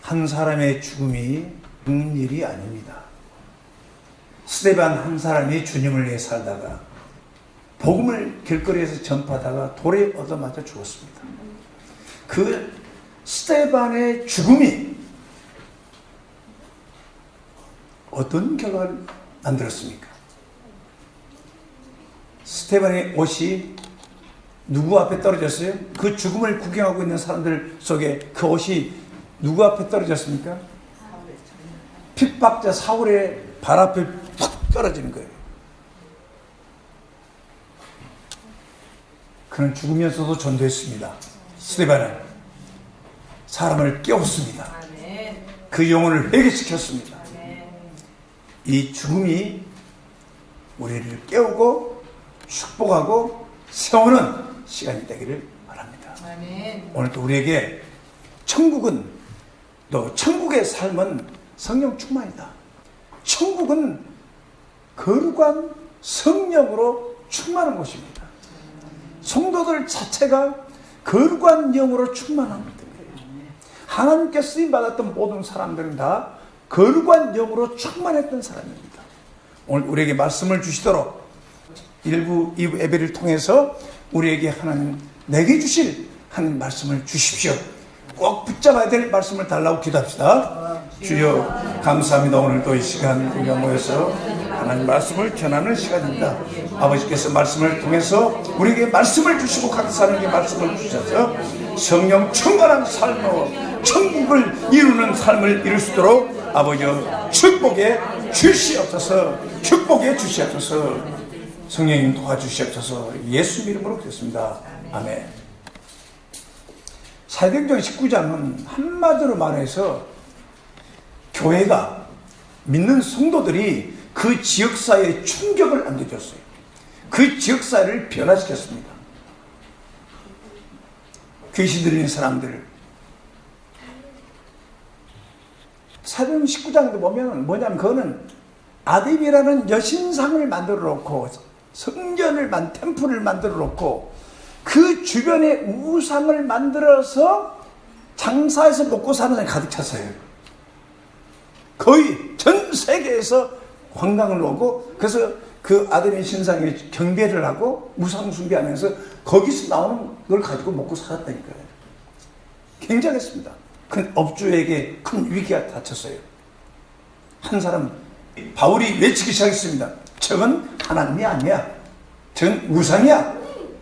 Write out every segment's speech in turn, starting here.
한 사람의 죽음이 죽는 일이 아닙니다. 스데반 한 사람이 주님을 위해 살다가 복음을 길거리에서 전파하다가 돌에 얻어맞아 죽었습니다. 그 스데반의 죽음이 어떤 결과를 만들었습니까? 스데반의 옷이 누구 앞에 떨어졌어요? 그 죽음을 구경하고 있는 사람들 속에 그 옷이 누구 앞에 떨어졌습니까? 핍박자 사울의 발 앞에 푹 떨어지는 거예요. 그는 죽으면서도 전도했습니다. 스데반은 사람을 깨웠습니다. 그 영혼을 회개시켰습니다. 이 죽음이 우리를 깨우고 축복하고 세우는 시간이 되기를 바랍니다. 오늘도 우리에게 천국은 또 천국의 삶은 성령 충만이다. 천국은 거룩한 성령으로 충만한 곳입니다. 성도들 자체가 거룩한 영으로 충만합니다. 하나님께 쓰임받았던 모든 사람들은 다 거룩한 영으로 충만했던 사람입니다. 오늘 우리에게 말씀을 주시도록 1부, 2부 예배를 통해서 우리에게 하나님 내게 주실 하나님 말씀을 주십시오. 꼭 붙잡아야 될 말씀을 달라고 기도합시다. 주여 감사합니다. 오늘도 이 시간 우리가 모여서 하나님 말씀을 전하는 시간입니다. 아버지께서 말씀을 통해서 우리에게 말씀을 주시고 각 사람에게 말씀을 주셔서 성령 충만한 삶으로 천국을 이루는 삶을 이룰 수 있도록 아버지여 축복해 주시옵소서. 축복해 주시옵소서. 성령님 도와주시옵소서. 예수 이름으로 기도했습니다. 아멘. 사도행전 19장은 한마디로 말해서 교회가 믿는 성도들이 그 지역사회에 충격을 안겨줬어요. 그 지역사회를 변화시켰습니다. 귀신 들리는 사람들. 사도행전 19장도 보면 뭐냐면 그거는 아디비라는 여신상을 만들어 놓고 성전을 템플을 만들어 놓고 그 주변에 우상을 만들어서 장사해서 먹고 사는 사람이 가득 찼어요. 거의 전 세계에서 관광을 오고 그래서 그 아드님 신상에 경배를 하고 우상 숭배하면서 거기서 나오는 걸 가지고 먹고 살았다니까요. 굉장했습니다. 큰 업주에게 큰 위기가 닥쳤어요. 한 사람 바울이 외치기 시작했습니다. 저건 하나님이 아니야. 저건 우상이야.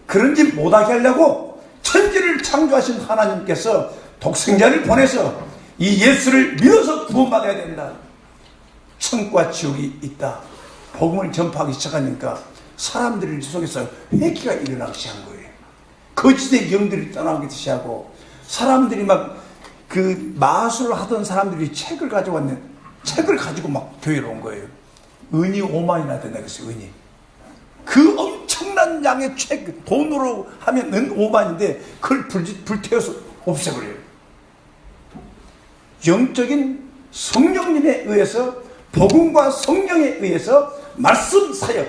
그런지 못하게 하려고 천지를 창조하신 하나님께서 독생자를 보내서 이 예수를 믿어서 구원받아야 된다. 천국과 지옥이 있다. 복음을 전파하기 시작하니까 사람들 속에서 회개가 일어나기 시작한 거예요. 거짓의 영들이 떠나기 시작하고 사람들이 막 그 마술을 하던 사람들이 책을 가져왔는 책을 가지고 막 교회로 온 거예요. 은이 5만이나 된다 그랬어요. 은이. 그 엄청난 양의 책, 돈으로 하면 은 5만인데 그걸 불태워서 없애버려요. 영적인 성령님에 의해서 복음과 성령에 의해서 말씀 사역.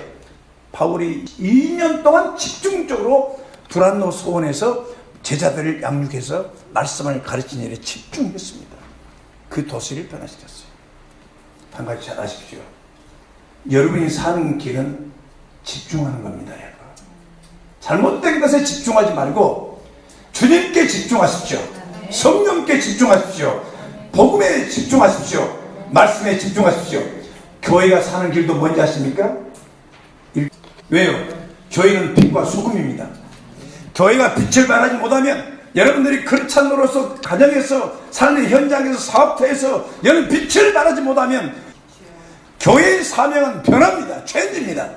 바울이 2년 동안 집중적으로 두란노 소원에서 제자들을 양육해서 말씀을 가르치는 일에 집중했습니다. 그 도시를 변화시켰어요. 한 가지 잘 아십시오. 여러분이 사는 길은 집중하는 겁니다. 여러분. 잘못된 것에 집중하지 말고 주님께 집중하십시오. 성령께 집중하십시오. 복음에 집중하십시오. 말씀에 집중하십시오. 교회가 사는 길도 뭔지 아십니까? 왜요? 교회는 빛과 소금입니다. 교회가 빛을 발하지 못하면 여러분들이 크리스찬으로서 가정에서 삶의 현장에서 사업터에서 여러분 빛을 발하지 못하면 교회의 사명은 변합니다. 죄입니다.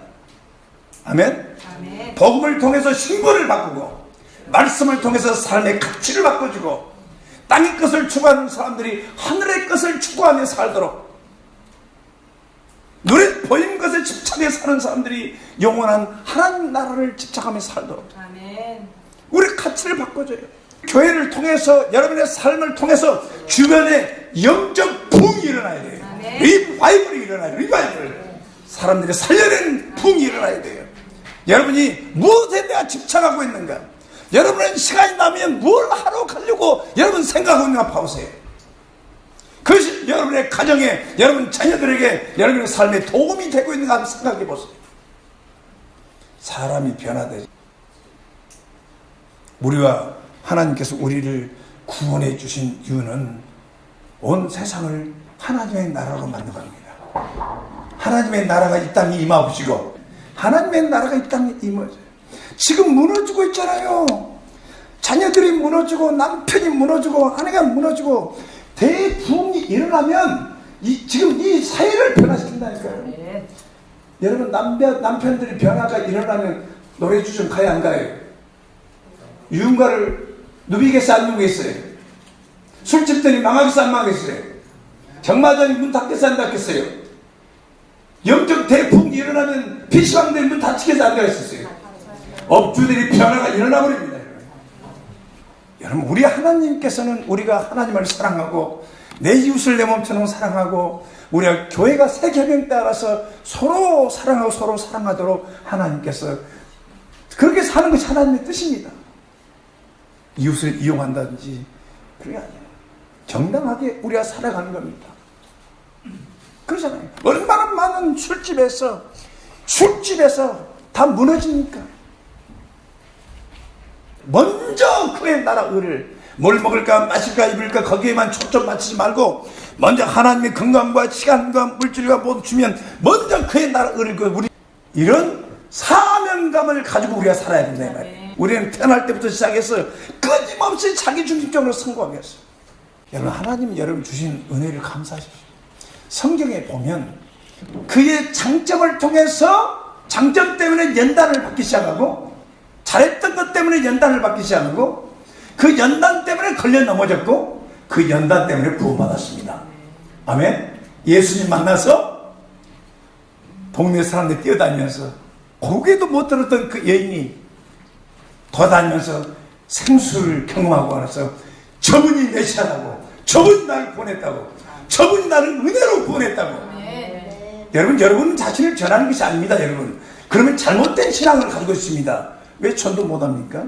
아멘? 아멘. 복음을 통해서 신분을 바꾸고 말씀을 통해서 삶의 가치를 바꿔주고 땅의 것을 추구하는 사람들이 하늘의 것을 추구하며 살도록 눈에 보이는 것에 집착해 사는 사람들이 영원한 하나님 나라를 집착하며 살도록 아멘. 우리 가치를 바꿔줘요. 교회를 통해서 여러분의 삶을 통해서 주변에 영적 부흥이 일어나야 돼요. 아멘. 리바이벌이 일어나요. 리바이벌. 사람들이 살려낸 부흥이 일어나야 돼요. 여러분이 무엇에 대해 집착하고 있는가? 여러분은 시간이 나면 뭘 하러 가려고 여러분 생각하고 있는가 봐보세요. 그것이 여러분의 가정에, 여러분 자녀들에게, 여러분의 삶에 도움이 되고 있는가 한번 생각해 보세요. 사람이 변화되죠. 우리와 하나님께서 우리를 구원해 주신 이유는 온 세상을 하나님의 나라로 만든 겁니다. 하나님의 나라가 이 땅에 임하시고 하나님의 나라가 이 땅에 임하죠. 지금 무너지고 있잖아요. 자녀들이 무너지고 남편이 무너지고 아내가 무너지고 대부흥이 일어나면 지금 이 사회를 변화시킨다니까요. 네. 여러분 남편들이 변화가 일어나면 노래주점 가야 안 가요? 유흥가를 누비겠어 안 누비겠어요? 술집들이 망하겠어 안 망하겠어요? 경마장이 문 닫겠어 안 닫겠어요? 영적 대풍이 일어나면 PC방들이 문 닫히겠어 안 닫겠어요? 업주들이 변화가 일어나 버립니다. 여러분 우리 하나님께서는 우리가 하나님을 사랑하고 내 이웃을 내 몸처럼 사랑하고 우리가 교회가 새 계명 따라서 서로 사랑하고 서로 사랑하도록 하나님께서 그렇게 사는 것이 하나님의 뜻입니다. 이웃을 이용한다든지 그게 아니에요. 정당하게 우리가 살아가는 겁니다. 그러잖아요. 얼마나 많은 술집에서 다 무너지니까 먼저 그의 나라 의를 뭘 먹을까 마실까 입을까 거기에만 초점 맞추지 말고 먼저 하나님의 건강과 시간과 물질과 모두 주면 먼저 그의 나라 의를 우리 이런 사명감을 가지고 우리가 살아야 된다 이 말이에요. 우리는 태어날 때부터 시작해서 끊임없이 자기 중심적으로 성공하게 했어요. 여러분 하나님 여러분 주신 은혜를 감사하십시오. 성경에 보면 그의 장점을 통해서 장점 때문에 연단을 받기 시작하고 잘했던 것 때문에 연단을 받기 시작하고 그 연단 때문에 걸려 넘어졌고 그 연단 때문에 구원받았습니다. 아멘. 예수님 만나서 동네 사람들 뛰어다니면서 고개도 못 들었던 그 여인이 돌아다니면서 생수를 경험하고 나서 저분이 메시아라고 저분이 나를 보냈다고 저분이 나를 은혜로 구원했다고. 여러분 자신을 전하는 것이 아닙니다. 여러분 그러면 잘못된 신앙을 가지고 있습니다. 왜 전도 못합니까?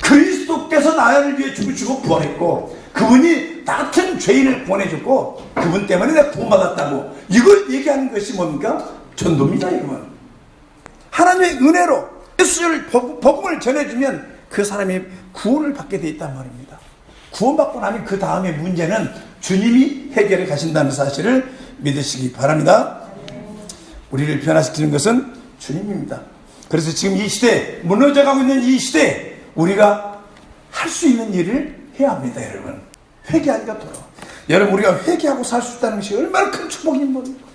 그리스도께서 나를 위해 죽으시고 부활했고 그분이 나 같은 죄인을 구원해줬고 그분 때문에 내가 구원받았다고 이걸 얘기하는 것이 뭡니까? 전도입니다. 여러분 하나님의 은혜로 예수를 복음을 전해주면 그 사람이 구원을 받게 돼 있단 말입니다. 구원받고 나면 그 다음에 문제는 주님이 해결해 가신다는 사실을 믿으시기 바랍니다. 우리를 변화시키는 것은 주님입니다. 그래서 지금 이 시대 무너져가고 있는 이 시대에 우리가 할 수 있는 일을 해야 합니다. 여러분 회개하니까 돌아와. 여러분 우리가 회개하고 살 수 있다는 것이 얼마나 큰 축복인 겁니까?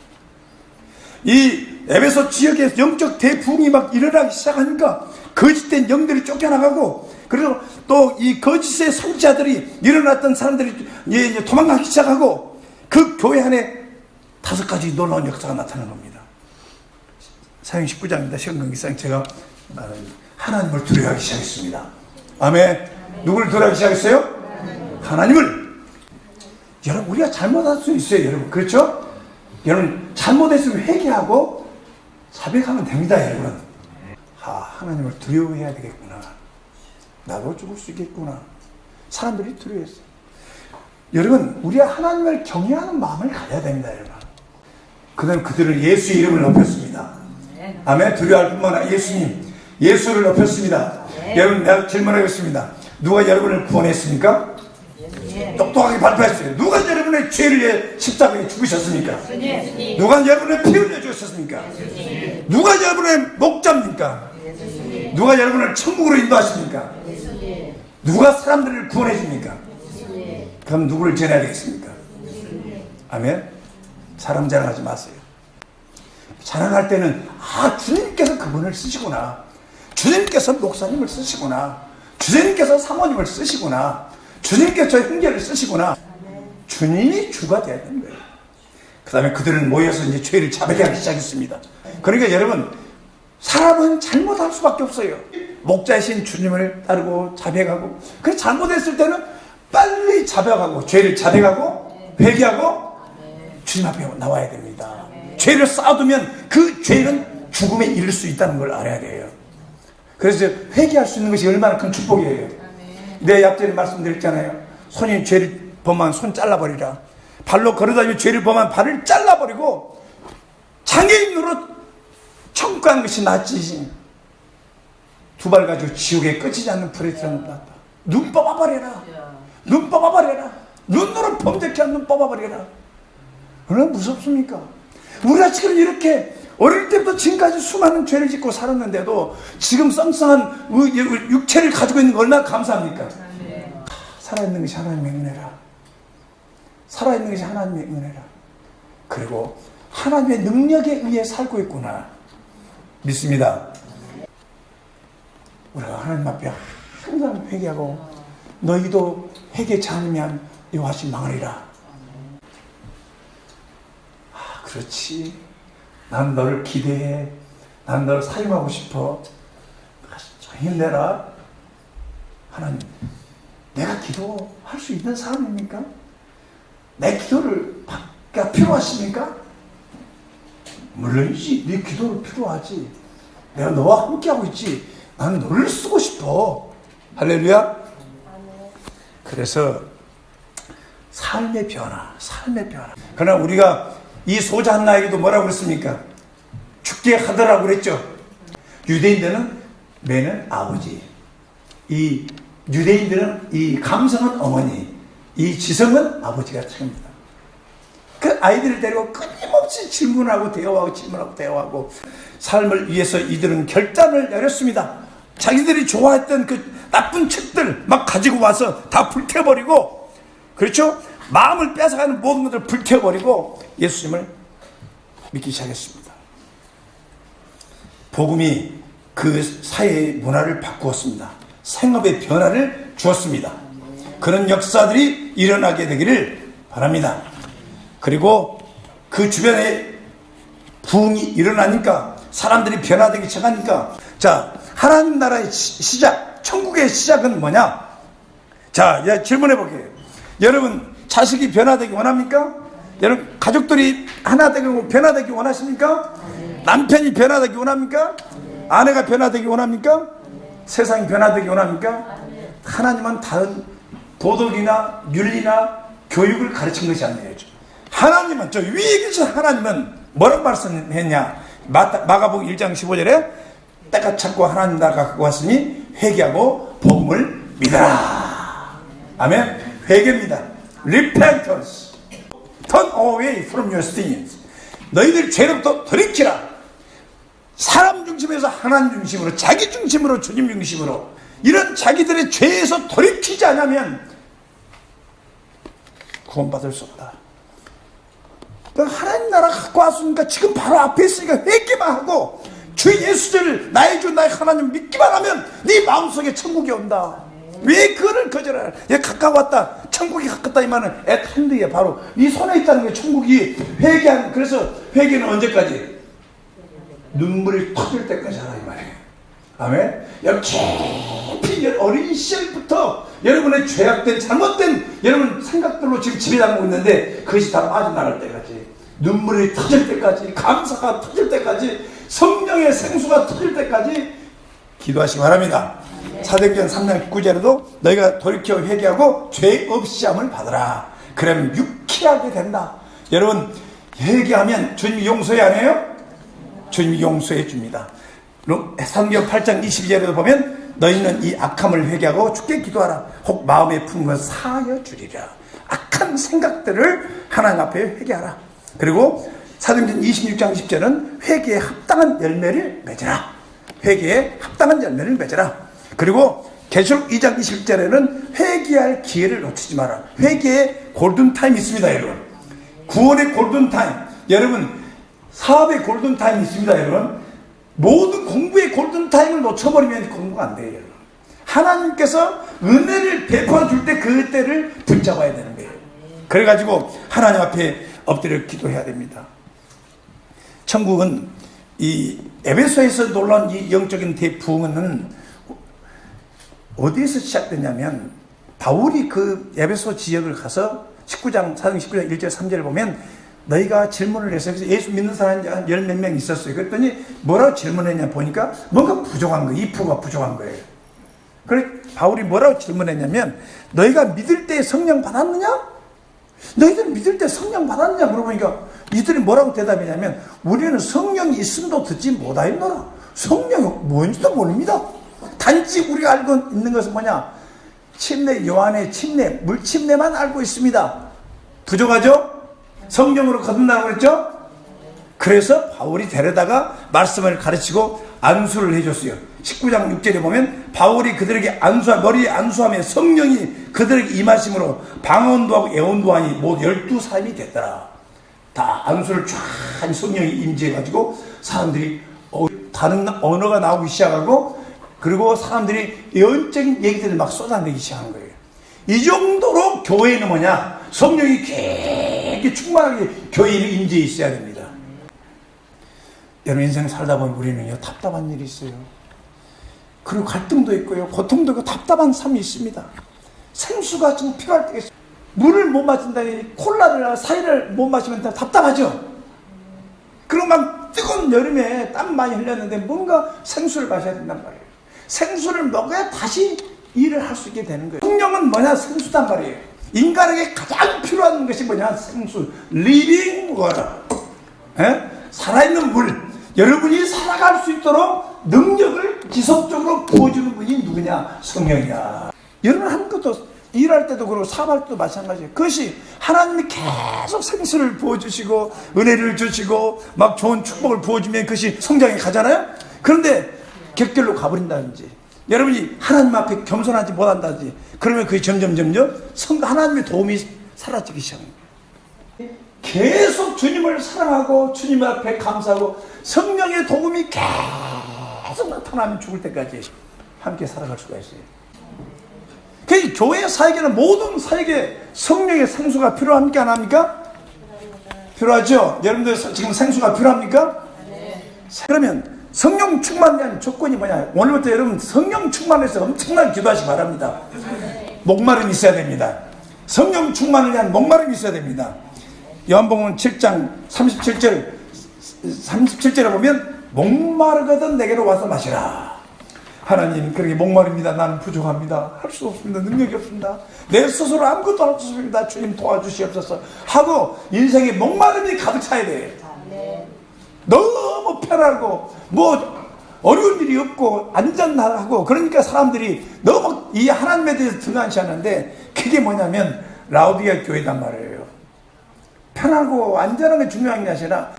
이 에베소 지역에 영적 대풍이 막 일어나기 시작하니까 거짓된 영들이 쫓겨나가고 그리고 또 이 거짓의 선지자들이 일어났던 사람들이 이제 도망가기 시작하고 그 교회 안에 5가지 놀라운 역사가 나타나는 겁니다. 사형 19장입니다. 시간관계상 제가 하나님을 두려워하기 시작했습니다. 아멘. 누구를 두려워하기 시작했어요? 하나님을. 여러분 우리가 잘못할 수 있어요. 여러분 그렇죠? 여러분 잘못했으면 회개하고 자백하면 됩니다. 여러분 하나님을 두려워해야 되겠구나. 나도 죽을 수 있겠구나. 사람들이 두려워했어요. 여러분 우리가 하나님을 경외하는 마음을 가져야 됩니다. 여러분 그 다음 그들은 예수의 이름을 높였습니다. 아멘. 두려워할 뿐만 아니라 예수를 높였습니다. 여러분 내가 질문하겠습니다. 누가 여러분을 구원했습니까? 똑똑하게 발표했어요. 누가 여러분의 죄를 위해 십자가에 죽으셨습니까? 누가 여러분의 피 흘려 주셨습니까? 누가 여러분의 목자입니까? 누가 여러분을 천국으로 인도하십니까? 누가 사람들을 구원해 줍니까? 그럼 누구를 전해야 되겠습니까? 아멘. 사람 자랑하지 마세요. 자랑할 때는 주님께서 그분을 쓰시구나, 주님께서 목사님을 쓰시구나, 주님께서 사모님을 쓰시구나, 주님께서 저 형제를 쓰시구나. 주님이 주가 돼야 되는 거예요. 그 다음에 그들은 모여서 이제 죄를 자백하기 시작했습니다. 그러니까 여러분 사람은 잘못할 수밖에 없어요. 목자이신 주님을 따르고 자백하고, 그래서 잘못했을 때는 빨리 자백하고 죄를 자백하고 회개하고 주님 앞에 나와야 됩니다. 죄를 쌓아두면 그 죄는 죽음에 이를 수 있다는 걸 알아야 돼요. 그래서 회개할 수 있는 것이 얼마나 큰 축복이에요. 내 앞전에 말씀드렸잖아요. 손이 죄를 범하면 손 잘라버리라. 발로 걸어다니며 죄를 범한 발을 잘라버리고 장애인으로 천국 가는 것이 낫지. 두 발 가지고 지옥에 꺼지지 않는 불에 들어가는 것 낫다. 눈 뽑아버려라. 눈 뽑아버려라. 눈으로 범죄케 한 눈 뽑아버려라. 얼마나 무섭습니까? 우리가 지금 이렇게 어릴 때부터 지금까지 수많은 죄를 짓고 살았는데도 지금 썽썽한 육체를 가지고 있는 거 얼마나 감사합니까? 살아있는 것이 하나님의 은혜라. 살아있는 것이 하나님의 은혜라. 그리고 하나님의 능력에 의해 살고 있구나 믿습니다. 우리가 하나님 앞에 항상 회개하고 너희도 회개치 않으면 이와 같이 망하리라. 그렇지. 난 너를 기대해. 난 너를 사용하고 싶어. 힘내라. 하나님, 내가 기도할 수 있는 사람입니까? 내 기도를 받기가 필요하십니까? 물론이지. 네 기도를 필요하지. 내가 너와 함께하고 있지. 나는 너를 쓰고 싶어. 할렐루야. 그래서 삶의 변화. 그러나 우리가 이 소자 한나에게도 뭐라고 그랬습니까? 죽게 하더라고 그랬죠. 유대인들은 매는 아버지, 이 유대인들은 이 감성은 어머니, 이 지성은 아버지가 책임입니다. 그 아이들을 데리고 끊임없이 질문하고 대화하고 삶을 위해서 이들은 결단을 내렸습니다. 자기들이 좋아했던 그 나쁜 책들 막 가지고 와서 다 불태워버리고, 그렇죠? 마음을 뺏어가는 모든 것들을 불태워버리고 예수님을 믿기 시작했습니다. 복음이 그 사회의 문화를 바꾸었습니다. 생업의 변화를 주었습니다. 그런 역사들이 일어나게 되기를 바랍니다. 그리고 그 주변에 부흥이 일어나니까 사람들이 변화되기 시작하니까, 자, 하나님 나라의 시작, 천국의 시작은 뭐냐? 자, 질문해 볼게요. 여러분, 자식이 변화되기 원합니까? 여러분, 가족들이 하나 되고 변화되기 원하십니까? 남편이 변화되기 원합니까? 아내가 변화되기 원합니까? 세상이 변화되기 원합니까? 하나님은 다른 도덕이나 윤리나 교육을 가르친 것이 아니에요. 하나님은, 저 위에 계신 하나님은 뭐라고 말씀했냐? 마가복음 1장 15절에 때가 찼고 하나님 나라가 갖고 왔으니 회개하고 복음을 믿어라. 아멘. 회개입니다. Repentance. Turn away from your sins. 너희들 죄로부터 돌이키라. 사람 중심에서 하나님 중심으로, 자기 중심으로, 주님 중심으로, 이런 자기들의 죄에서 돌이키지 않으면 구원받을 수 없다. 하나님 나라 갖고 왔으니까 지금 바로 앞에 있으니까 회개만 하고 주 예수를 나의 주 나의 하나님 믿기만 하면 네 마음속에 천국이 온다. 왜 그거를 거절하라? 얘 가까웠다, 천국이 가깝다 이 말은 at hand에 바로 네 손에 있다는 거예요. 천국이. 회개하는, 그래서 회개는 언제까지? 눈물이 터질 때까지 하라 이 말이에요. 아멘. 여러분 깊이 어린 시절부터 여러분의 죄악된 잘못된 여러분 생각들로 지금 지배당하고 있는데 그것이 다 빠져나갈 때까지, 눈물이 터질 때까지, 감사가 터질 때까지, 성령의 생수가 터질 때까지 기도하시기 바랍니다. 사도행전 3장 9절에도 너희가 돌이켜 회개하고 죄 없이 함을 받으라. 그러면 유쾌하게 된다. 여러분, 회개하면 주님이 용서해 안 해요? 주님이 용서해 줍니다. 사도행전 8장 22절에도 보면 너희는 이 악함을 회개하고 주께 기도하라. 혹 마음에 품은 것 사하여 주리라. 악한 생각들을 하나님 앞에 회개하라. 그리고 사도행전 26장 10절은 회개에 합당한 열매를 맺으라. 회개에 합당한 열매를 맺으라. 그리고 계시록 2장 21절에는 회개할 기회를 놓치지 마라. 회개의 골든타임이 있습니다, 여러분. 구원의 골든타임. 여러분, 사업의 골든타임이 있습니다, 여러분. 모든 공부의 골든타임을 놓쳐버리면 공부가 안 돼요, 여러분. 하나님께서 은혜를 베풀어 줄 때 그때를 붙잡아야 되는 거예요. 그래가지고 하나님 앞에 엎드려 기도해야 됩니다. 천국은 이 에베소에서 놀라운 이 영적인 대부흥은 어디에서 시작됐냐면, 바울이 그 에베소 지역을 가서 19장, 사도행 19장 1절 3절을 보면 너희가 질문을 해서, 그래서 예수 믿는 사람이 한 열 몇 명 있었어요. 그랬더니 뭐라고 질문했냐 보니까 뭔가 부족한 거예요. 2%가 부족한 거예요. 그래 바울이 뭐라고 질문했냐면 너희가 믿을 때 성령 받았느냐? 너희들 믿을 때 성령 받았냐 물어보니까 이들이 뭐라고 대답이냐면 우리는 성령이 있음도 듣지 못하였노라. 성령이 뭔지도 모릅니다. 단지 우리가 알고 있는 것은 뭐냐? 침례, 요한의 침례, 물침례만 알고 있습니다. 부족하죠? 성령으로 거듭나라고 그랬죠? 그래서 바울이 데려다가 말씀을 가르치고 안수를 해줬어요. 19장 6절에 보면 바울이 그들에게 머리에 안수하며 성령이 그들에게 임하심으로 방언도 하고 예언도 하니 모두 12사람이 됐더라. 다 안수를 쫙 성령이 임재해가지고 사람들이 다른 언어가 나오기 시작하고 그리고 사람들이 예언적인 얘기들을 막 쏟아내기 시작한 거예요. 이 정도로 교회는 뭐냐? 성령이 깊게 충만하게 교회에 임재해 있어야 됩니다. 여러분 인생 살다 보면 우리는요 답답한 일이 있어요. 그리고 갈등도 있고요 고통도 있고 답답한 삶이 있습니다. 생수가 좀 필요할 때가 있어요. 물을 못 마신다니 콜라를 사이를 못 마시면 답답하죠. 그리고 막 뜨거운 여름에 땀 많이 흘렸는데 뭔가 생수를 마셔야 된단 말이에요. 생수를 먹어야 다시 일을 할 수 있게 되는 거예요. 성령은 뭐냐? 생수단 말이에요. 인간에게 가장 필요한 것이 뭐냐? 생수. 리빙 워터. 살아있는 물. 여러분이 살아갈 수 있도록 능력을 지속적으로 부어주는 분이 누구냐? 성령이야. 여러분 한 것도 일할 때도 그렇고 사업할 때도 마찬가지예요. 그것이 하나님이 계속 생수를 부어주시고 은혜를 주시고 막 좋은 축복을 부어주면 그것이 성장에 가잖아요. 그런데 격결로 가버린다든지 여러분이 하나님 앞에 겸손하지 못한다든지 그러면 그게 점점 하나님의 도움이 사라지기 시작합니다. 계속 주님을 사랑하고 주님 앞에 감사하고 성령의 도움이 계속 나타나면 죽을 때까지 함께 살아갈 수가 있어요. 그 교회 사역에는 모든 사역에 성령의 생수가 필요합니까? 안 합니까? 필요하죠? 여러분들 지금 생수가 필요합니까? 그러면 성령 충만에 대한 조건이 뭐냐? 오늘부터 여러분 성령 충만해서 엄청나게 기도하시기 바랍니다. 목마름이 있어야 됩니다. 성령 충만을 위한 목마름이 있어야 됩니다. 요한복음 7장 37절에 보면 목마르거든 내게로 와서 마시라. 하나님 그렇게 목마릅니다. 나는 부족합니다. 할 수 없습니다. 능력이 없습니다. 내 스스로 아무것도 할 수 없습니다. 주님 도와주시옵소서 하고 인생에 목마름이 가득 차야 돼요. 너무 편하고 뭐 어려운 일이 없고 안전하고 그러니까 사람들이 너무 이 하나님에 대해서 등한시하는데 그게 뭐냐면 라오디게아 교회단 말이에요. 편하고 안전한 게 중요한 게 아니라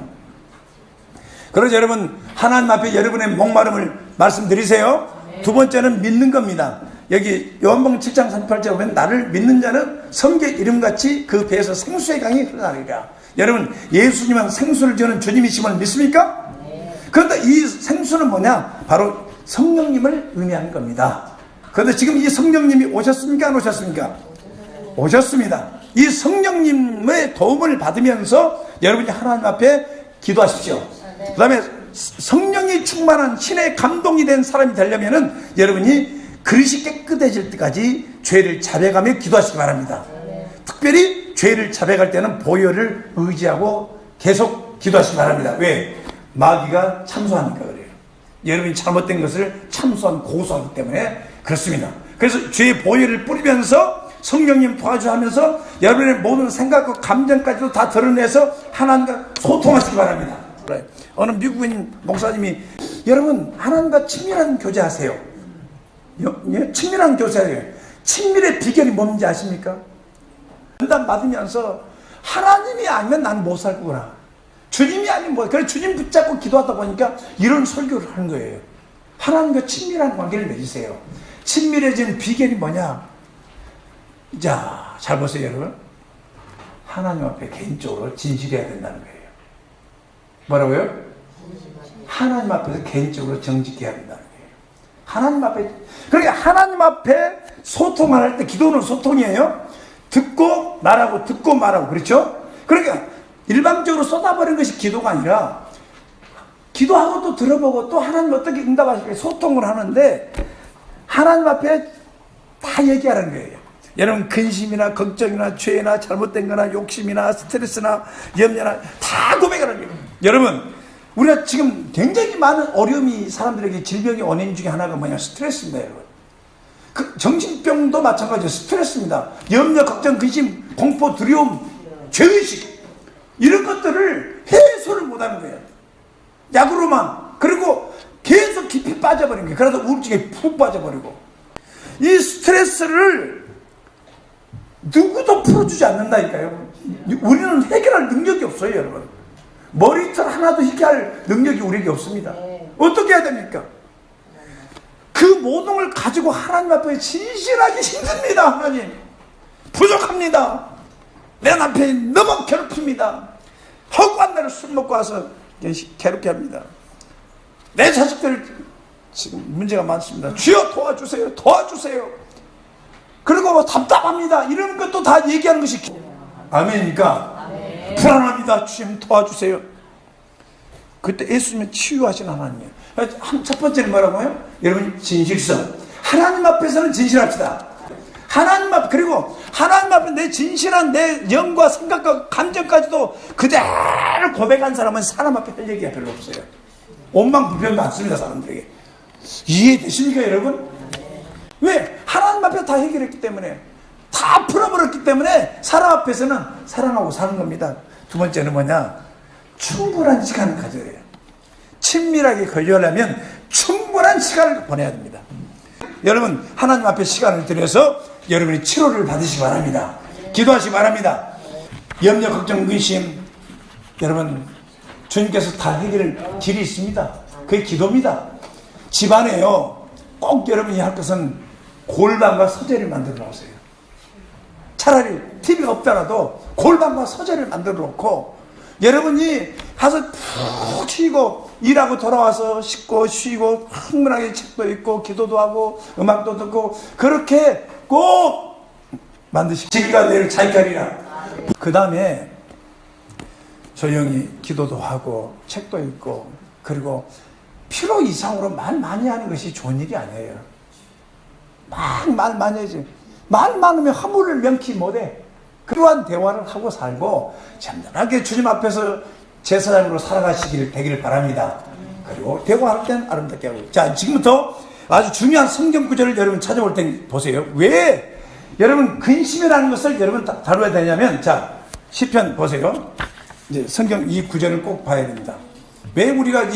그래서 여러분 하나님 앞에 여러분의 목마름을 말씀드리세요. 두 번째는 믿는 겁니다. 여기 요한복음 7장 38절에 보면 나를 믿는 자는 성경 이름같이 그 배에서 생수의 강이 흘러나리라. 여러분 예수님은 생수를 주는 주님이심을 믿습니까? 그런데 이 생수는 뭐냐? 바로 성령님을 의미하는 겁니다. 그런데 지금 이 성령님이 오셨습니까? 안 오셨습니까? 오셨습니다. 이 성령님의 도움을 받으면서 여러분이 하나님 앞에 기도하십시오. 그 다음에 성령이 충만한 신의 감동이 된 사람이 되려면은 여러분이 그릇이 깨끗해질 때까지 죄를 자백하며 기도하시기 바랍니다. 특별히 죄를 자백할 때는 보혈을 의지하고 계속 기도하시기 바랍니다. 왜? 마귀가 참소하니까 그래요. 여러분이 잘못된 것을 고소하기 때문에 그렇습니다. 그래서 죄의 보혈을 뿌리면서 성령님 도와주면서 여러분의 모든 생각과 감정까지도 다 드러내서 하나님과 소통하시기 바랍니다. 어느 미국인 목사님이 여러분 하나님과 친밀한 교제하세요. 친밀한 교제하세요. 친밀의 비결이 뭔지 아십니까? 연단 받으면서 하나님이 아니면 난 못 살 거구나. 주님이 아니면 뭐 그래 주님 붙잡고 기도하다 보니까 이런 설교를 하는 거예요. 하나님과 친밀한 관계를 맺으세요. 친밀해진 비결이 뭐냐? 자, 잘 보세요 여러분. 하나님 앞에 개인적으로 진실해야 된다는 거예요. 뭐라고요? 하나님 앞에서 개인적으로 정직해야 된다는 거예요. 하나님 앞에 그러니까 하나님 앞에 소통을 할 때 기도는 소통이에요. 듣고 말하고 듣고 말하고 그렇죠? 그러니까 일방적으로 쏟아버리는 것이 기도가 아니라 기도하고 또 들어보고 또 하나님 어떻게 응답하실까 소통을 하는데 하나님 앞에 다 얘기하는 거예요. 여러분 근심이나 걱정이나 죄나 잘못된 거나 욕심이나 스트레스나 염려나 다 고백하는 거예요. 여러분 우리가 지금 굉장히 많은 어려움이 사람들에게 질병의 원인 중에 하나가 뭐냐? 스트레스입니다. 여러분 그 정신병도 마찬가지예요. 스트레스입니다. 염려, 걱정, 근심, 공포, 두려움 죄의식, 이런 것들을 해소를 못하는 거예요. 약으로만. 그리고 계속 깊이 빠져버린 거예요. 그러다 우울증에 푹 빠져버리고. 이 스트레스를 누구도 풀어주지 않는다니까요. 우리는 해결할 능력이 없어요, 여러분. 머리털 하나도 해결할 능력이 우리에게 없습니다. 어떻게 해야 됩니까? 그 모든 걸 가지고 하나님 앞에 진실하기 힘듭니다. 하나님, 부족합니다. 내 남편이 너무 괴롭힙니다. 허구한 날에 술 먹고 와서 괴롭게 합니다. 내 자식들 지금 문제가 많습니다. 주여 도와주세요. 도와주세요. 그리고 뭐 답답합니다. 이런 것도 다 얘기하는 것이 아멘이니까. 아멘. 불안합니다. 주님 도와주세요. 그때 예수님은 치유하신 하나님이에요. 첫 번째는 뭐라고요? 여러분, 진실성. 하나님 앞에서는 진실합시다. 하나님 앞, 그리고 하나님 앞에 내 진실한 내 영과 생각과 감정까지도 그대로 고백한 사람은 사람 앞에 할 얘기가 별로 없어요. 원망 불평도 많습니다, 사람들에게. 이해되십니까, 여러분? 왜? 하나님 앞에 다 해결했기 때문에, 다 풀어버렸기 때문에 사람 앞에서는 사랑하고 사는 겁니다. 두 번째는 뭐냐? 충분한 시간을 가져야 해요. 친밀하게 걸려려면 충분한 시간을 보내야 됩니다. 여러분, 하나님 앞에 시간을 들여서 여러분이 치료를 받으시기 바랍니다. 기도하시기 바랍니다. 염려, 걱정, 근심, 여러분, 주님께서 다 해결할 길이 있습니다. 그게 기도입니다. 집안에요, 꼭 여러분이 할 것은 골방과 서재를 만들어 놓으세요. 차라리 TV가 없더라도 골방과 서재를 만들어 놓고 여러분이 가서 푹 쉬고 일하고 돌아와서 씻고 쉬고 흥분하게 책도 읽고 기도도 하고 음악도 듣고 그렇게 꼭 만드시고 지기가 내일 자기가리라. 그 다음에 조용히 기도도 하고 책도 읽고, 그리고 필요 이상으로 말 많이 하는 것이 좋은 일이 아니에요. 말 많이 해야지. 말 많으면 허물을 명키 못해. 그러한 대화를 하고 살고 참전하게 주님 앞에서 제사장으로 살아가시길 되기를 바랍니다. 그리고 대화할 땐 아름답게 하고. 자, 지금부터 아주 중요한 성경 구절을 여러분 찾아볼 때 보세요. 왜 여러분 근심이라는 것을 여러분 다뤄야 되냐면, 자, 시편 보세요. 이제 성경 이 구절을 꼭 봐야 됩니다. 왜 우리가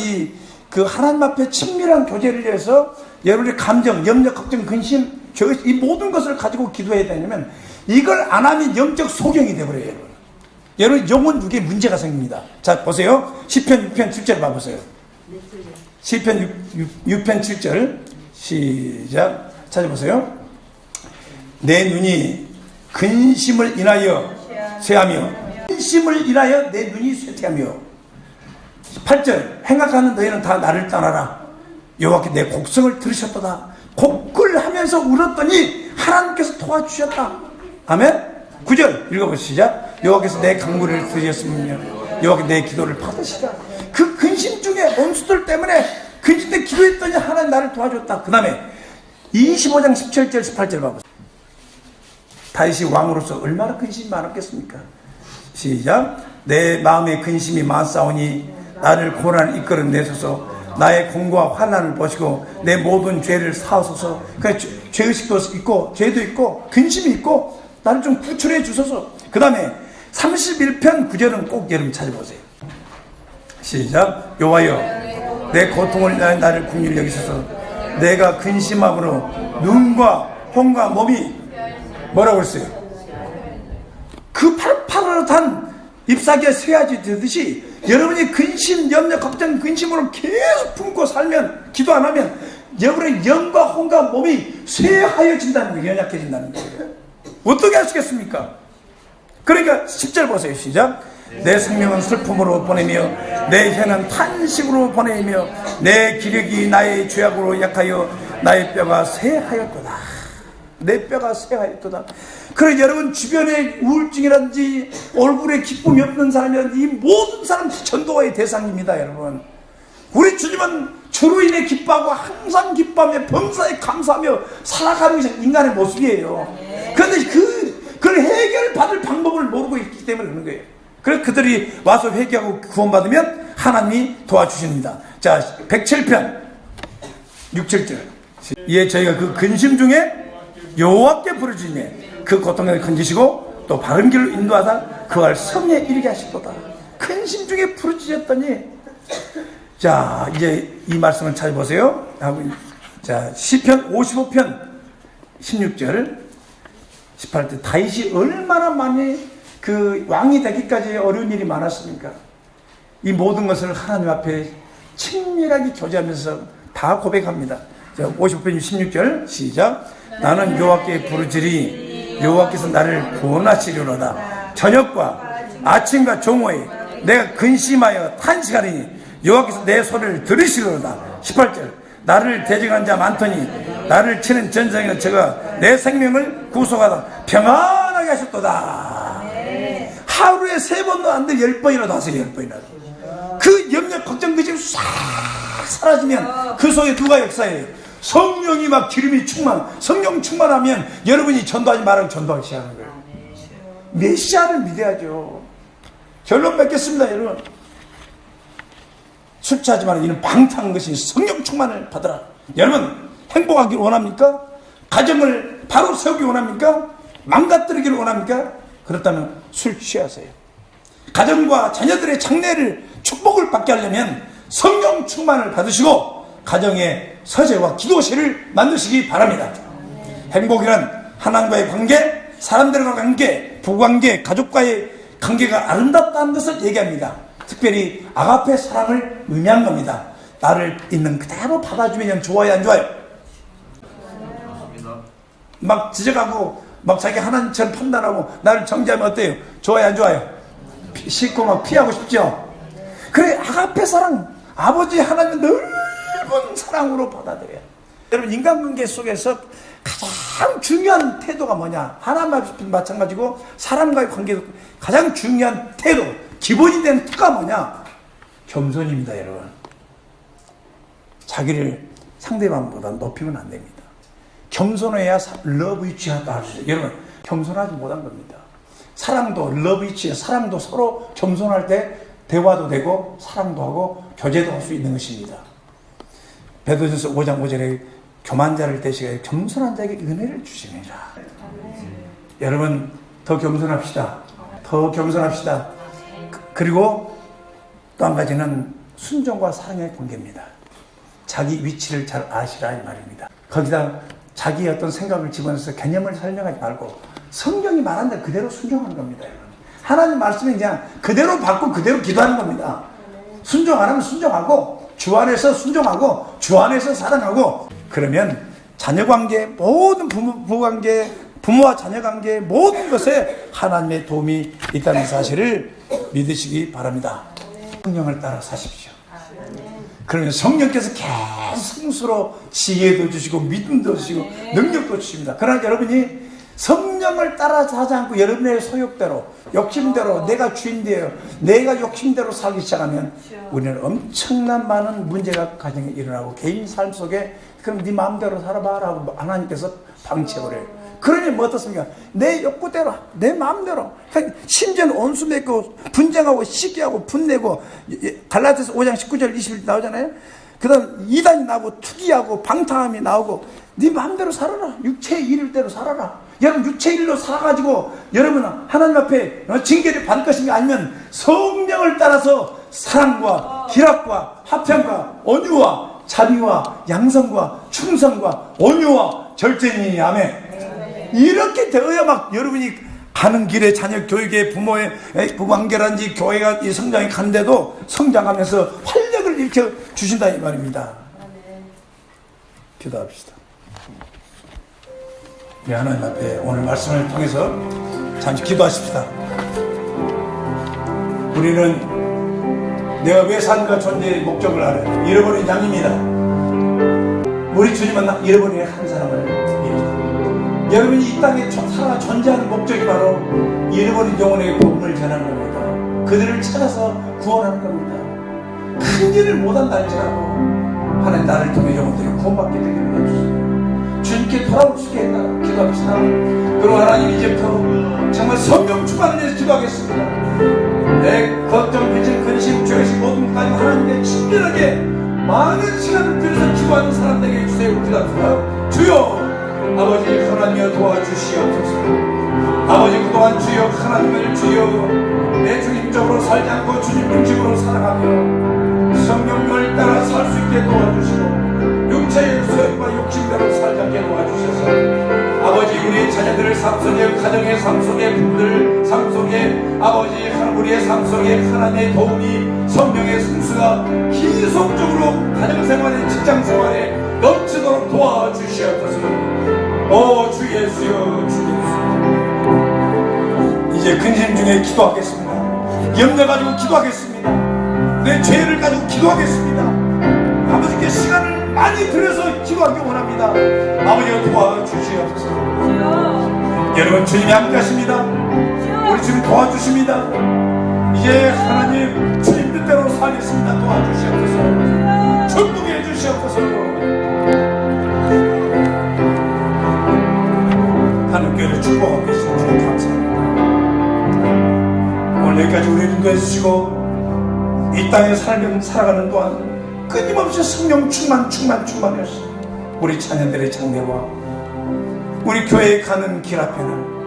그 하나님 앞에 친밀한 교제를 위해서 여러분의 감정, 염려, 걱정, 근심, 이 모든 것을 가지고 기도해야 되냐면, 이걸 안 하면 영적 소경이 되어버려요, 여러분. 여러분, 영혼 육에 문제가 생깁니다. 자, 보세요. 시편 6편 7절 봐보세요. 시편 6편 7절 시작. 찾아보세요. 내 눈이 근심을 인하여 쇠하며, 근심을 인하여 내 눈이 쇠퇴하며. 8절. 행악하는 너희는 다 나를 떠나라. 여호와께 내 곡성을 들으셨도다. 곡을 하면서 울었더니 하나님께서 도와주셨다. 아멘. 9절 읽어보시죠. 여호와께서 내 간구를 들으셨으며 여호와께 내 기도를 받으시라. 그 근심 중에 원수들 때문에 근심 때 기도했더니 하나님 나를 도와줬다. 그 다음에 25장 17절 18절 봐보세요. 다윗이 왕으로서 얼마나 근심이 많았겠습니까? 시작. 내 마음에 근심이 많사오니 나를 고난을 이끌어내소서. 나의 공고와 환난을 보시고 내 모든 죄를 사하소서. 그러니까 죄의식도 있고 죄도 있고 근심이 있고 나를 좀 구출해 주소서. 그 다음에 31편 9절은 꼭 여러분 찾아보세요. 시작. 여호와여 내 고통을 인하여 나를 긍휼히 여기소서. 내가 근심함으로 눈과 혼과 몸이 뭐라고 했어요? 그 파릇파릇한 잎사귀에 쇠아지 되듯이 여러분이 근심, 염려, 걱정, 근심으로 계속 품고 살면, 기도 안 하면 여러분의 영과 혼과 몸이 쇠하여진다는 거예요. 연약해진다는 거예요. 어떻게 하시겠습니까? 그러니까 10절 보세요. 시작. 내 생명은 슬픔으로 보내며 내 혀는 탄식으로 보내며 내 기력이 나의 죄악으로 약하여 나의 뼈가 쇠하였도다. 내 뼈가 쇠하였도다. 그래, 여러분 주변에 우울증이라든지 얼굴에 기쁨이 없는 사람이라든지 이 모든 사람 전도와의 대상입니다. 여러분, 우리 주님은 주로 인해 기뻐하고 항상 기뻐하며 범사에 감사하며 살아가는 것이 인간의 모습이에요. 그런데 그걸 해결을 받을 방법을 모르고 있기 때문에 그런 거예요. 그래서 그들이 와서 회개하고 구원받으면 하나님이 도와주십니다. 자, 107편 6, 7절. 이에 저희가 그 근심 중에 여호와께 부르짖네 그 고통을 건지시고 또 바른 길로 인도하다 그걸 성에 이르게 하시도다. 근심 중에 부르짖었더니, 자 이제 이 말씀을 찾아보세요. 자 시편 55편 16절 18절. 다윗이 얼마나 많이 그 왕이 되기까지 어려운 일이 많았습니까? 이 모든 것을 하나님 앞에 친밀하게 교제하면서 다 고백합니다. 자 55편 16절 시작. 나는 여호와께 부르짖으리 여호와께서 나를 구원하시리로다. 저녁과 아침과 정오에 내가 근심하여 탄식하리니 여호와께서 내 소리를 들으시리로다. 18절. 나를 대적한 자 많더니 나를 치는 전쟁에 저가 내 생명을 구속하다 평안하게 하셨도다. 하루에 3번도 안 돼 10번이라도 하세요. 10번이라도. 그 염려 걱정 그 집이 싹 사라지면 그 속에 누가 역사해요? 성령이 막 기름이 성령 충만하면 여러분이 전도하지 말라고 전도하기 시작하는 거예요. 메시아를 믿어야죠. 결론 맺겠습니다. 여러분, 술 취하지 말라. 이는 방탕한 것이 성령 충만을 받으라. 여러분 행복하기를 원합니까? 가정을 바로 세우기 원합니까? 망가뜨리기를 원합니까? 그렇다면 술 취하세요. 가정과 자녀들의 장래를 축복을 받게 하려면 성령 충만을 받으시고 가정의 서재와 기도실을 만드시기 바랍니다. 행복이란 하나님과의 관계, 사람들과의 관계, 부부관계, 가족과의 관계가 아름답다는 것을 얘기합니다. 특별히 아가페 사랑을 의미한 겁니다. 나를 있는 그대로 받아주면 좋아요, 안 좋아요? 막 지적하고 막 자기 하나님처럼 판단하고 나를 정죄하면 어때요? 좋아요, 안 좋아요? 싫고 막 피하고 싶죠? 그래, 아가페 사랑, 아버지 하나님 넓은 사랑으로 받아들여요. 여러분, 인간관계 속에서 가장 중요한 태도가 뭐냐? 하나님과 마찬가지고 사람과의 관계도 가장 중요한 태도, 기본이 되는 특가 뭐냐? 겸손입니다. 여러분, 자기를 상대방보다 높이면 안 됩니다. 겸손해야 러브 위치하다 하죠. 여러분, 겸손하지 못한 겁니다. 사랑도 러브 위치, 사랑도 서로 겸손할 때 대화도 되고 사랑도 하고 교제도 할 수 있는 것입니다. 베드로전서 5장 5절에 교만자를 대시하여 겸손한 자에게 은혜를 주시니라. 여러분, 더 겸손합시다. 더 겸손합시다. 그리고 또 한 가지는 순종과 사랑의 관계입니다. 자기 위치를 잘 아시라 이 말입니다. 거기다 자기의 어떤 생각을 집어넣어서 개념을 설명하지 말고 성경이 말한 대로 그대로 순종하는 겁니다. 하나님 말씀은 그냥 그대로 받고 그대로 기도하는 겁니다. 순종 안 하면 순종하고 주 안에서 순종하고 주 안에서 사랑하고, 그러면 자녀관계, 모든 부부관계, 부모와 자녀관계 모든 것에 하나님의 도움이 있다는 사실을 믿으시기 바랍니다. 성령을 따라 사십시오. 그러면 성령께서 계속 성수로 지혜도 주시고 믿음도 주시고 능력도 주십니다. 그러나 여러분이 성령을 따라 사지 않고 여러분의 소욕대로, 욕심대로, 내가 주인되어 내가 욕심대로 살기 시작하면 우리는 엄청난 많은 문제가 가정에 일어나고 개인 삶 속에 그럼 네 마음대로 살아봐 라고 하나님께서 방치해버려요. 그러니 뭐 어떻습니까? 내 욕구대로, 내 마음대로, 심지어는 온수 맺고 분쟁하고 시기하고 분내고, 갈라디아서 5장 19절 20절 나오잖아요. 그 다음 이단이 나오고 투기하고 방탕함이 나오고, 네 마음대로 살아라. 육체의 일일 대로 살아라. 여러분, 육체의 일로 살아가지고 여러분은 하나님 앞에 징계를 받을 것인가, 아니면 성령을 따라서 사랑과 기락과 화평과 온유와 자비와 양성과 충성과 온유와 절제니, 아멘. 이렇게 되어야 막 여러분이 가는 길에 자녀 교육에 부모의 부관계라든지 교회가 이 성장이 간데도 성장하면서 활력을 일으켜 주신다 이 말입니다. 기도합시다. 우리 하나님 앞에 오늘 말씀을 통해서 잠시 기도하십시다. 우리는 내가 왜 삶과 존재의 목적을 알아요? 잃어버린 양입니다. 우리 주님은 잃어버린 한 사람을 위해서, 여러분이 이 땅에 살아 존재하는 목적이 바로 잃어버린 영혼에게 복음을 전하는 겁니다. 그들을 찾아서 구원하는 겁니다. 큰 일을 못한다 할지라도 하나님 나를 통해 영혼들이 구원받게 되기를 해주세요. 주님께 돌아올 수 있게 해달라고 기도합시다. 그리고 하나님, 이제부터 정말 성령 충만을 위해서 기도하겠습니다. 내 걱정, 비전, 근심, 죄의식 모든 것 가지고 하나님께 친밀하게 많은 시간을 들여서 기도하는 사람들에게 주세요. 기도합시다. 주여, 아버지 하나님여 도와주시옵소서. 아버지 그동안 주여 하나님을 주여 내 주님적으로 살지 않고 주님 중심으로 살아가며 성령을 따라 살 수 있게 도와주시고 육체의 소욕과 욕심대로 살지 않게 도와주셔서 아버지 우리의 자녀들의 삶 속에 가정의 삶 속에 부부들 삶 속에 아버지 우리의 삶 속에 하나님의 도움이 성령의 승수가 계속적으로 가정생활에 직장생활에 넘치도록 도와주시옵소서. 오 주 예수여 주 예수 이제 근심 중에 기도하겠습니다. 염려 가지고 기도하겠습니다. 내 죄를 가지고 기도하겠습니다. 아버지께 시간을 많이 들여서 기도하기 원합니다. 아버지가 도와주시옵소서. 여러분 주님이 함께하십니다. 우리 주님 도와주십니다. 이제 하나님 주님 뜻대로 살겠습니다. 도와주시옵소서. 축복해 주시옵소서. 하나님께를 축복하고 계신 주님 감사합니다. 오늘 여기까지 우리를 인도해 주시고 이 땅에 살아가는 동안 끊임없이 성령 충만해서 우리 자녀들의 장래와 우리 교회에 가는 길 앞에는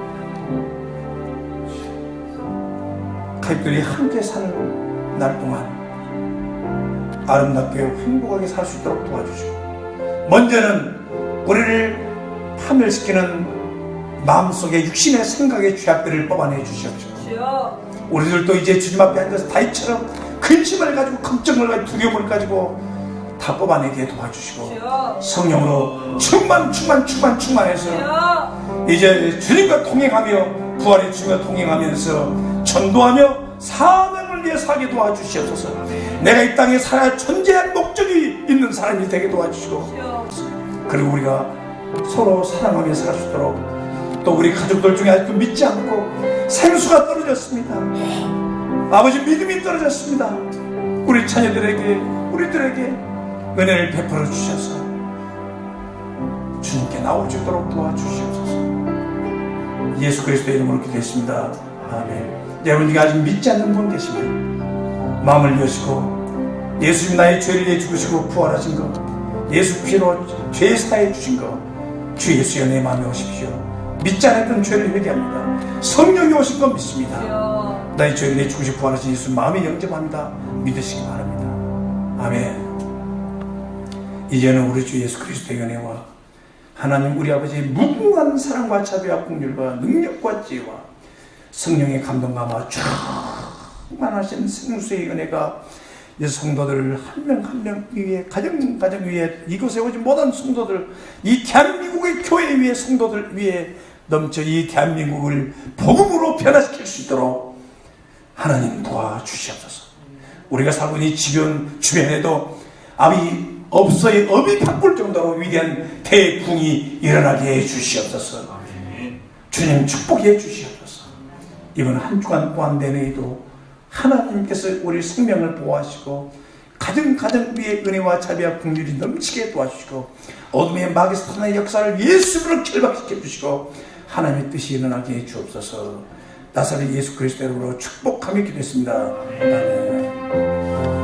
가족들이 함께 사는 날 동안 아름답게 행복하게 살 수 있도록 도와주시고 먼저는 우리를 파멸시키는 마음속에 육신의 생각의 죄악들을 뽑아내 주시옵소서. 우리들도 이제 주님 앞에 앉아서 다윗처럼 근심을 가지고 걱정을 가지고 두려움을 가지고 다 뽑아내게 도와주시고 성령으로 충만해서 이제 주님과 동행하며 부활의 주님과 동행하면서 전도하며 사명을 위해 살게 도와주시옵소서. 내가 이 땅에 살아야 존재할 목적이 있는 사람이 되게 도와주시고 그리고 우리가 서로 사랑하며 살 수 있도록 또 우리 가족들 중에 아직도 믿지 않고 생수가 떨어졌습니다. 아버지 믿음이 떨어졌습니다. 우리 자녀들에게 우리들에게 은혜를 베풀어 주셔서 주님께 나올 수 있도록 도와주시옵소서. 예수 그리스도의 이름으로 기도했습니다. 아멘. 여러분 중에 아직 믿지 않는 분 계시면 마음을 여시고 예수님 나의 죄를 위해 죽으시고 부활하신 것 예수 피로 죄 사해 주신 것 주 예수여 내 마음에 오십시오. 믿지 않았던 죄를 회개합니다. 성령이 오신 건 믿습니다. 나의 죄를 위해 죽으시고 부활하신 예수 마음에 영접합니다. 믿으시기 바랍니다. 아멘. 이제는 우리 주 예수 그리스도의 은혜와 하나님 우리 아버지의 무궁한 사랑과 자비와 긍휼과 능력과 지혜와 성령의 감동과 충만하신 생수의 은혜가 이 성도들 한 명 한 명 위에 가정 위에 이곳에 오지 못한 성도들 이 대한민국의 교회 위에 성도들 위에 넘쳐 이 대한민국을 복음으로 변화시킬 수 있도록 하나님 도와주시옵소서. 우리가 살고 있는 이 주변에도 업이 바꿀 정도로 위대한 대궁이 일어나게 해주시옵소서. 주님 축복해 주시옵소서. 이번 한 주간 또한 내내에도 하나님께서 우리 생명을 보호하시고 가정 위에 은혜와 자비와 긍휼이 넘치게 도와주시고 어둠의 마귀 사탄의 역사를 예수로 결박시켜 주시고 하나님의 뜻이 일어나게 해 주옵소서. 나사렛 예수 그리스도 이름으로 축복하며 기도했습니다. 아멘.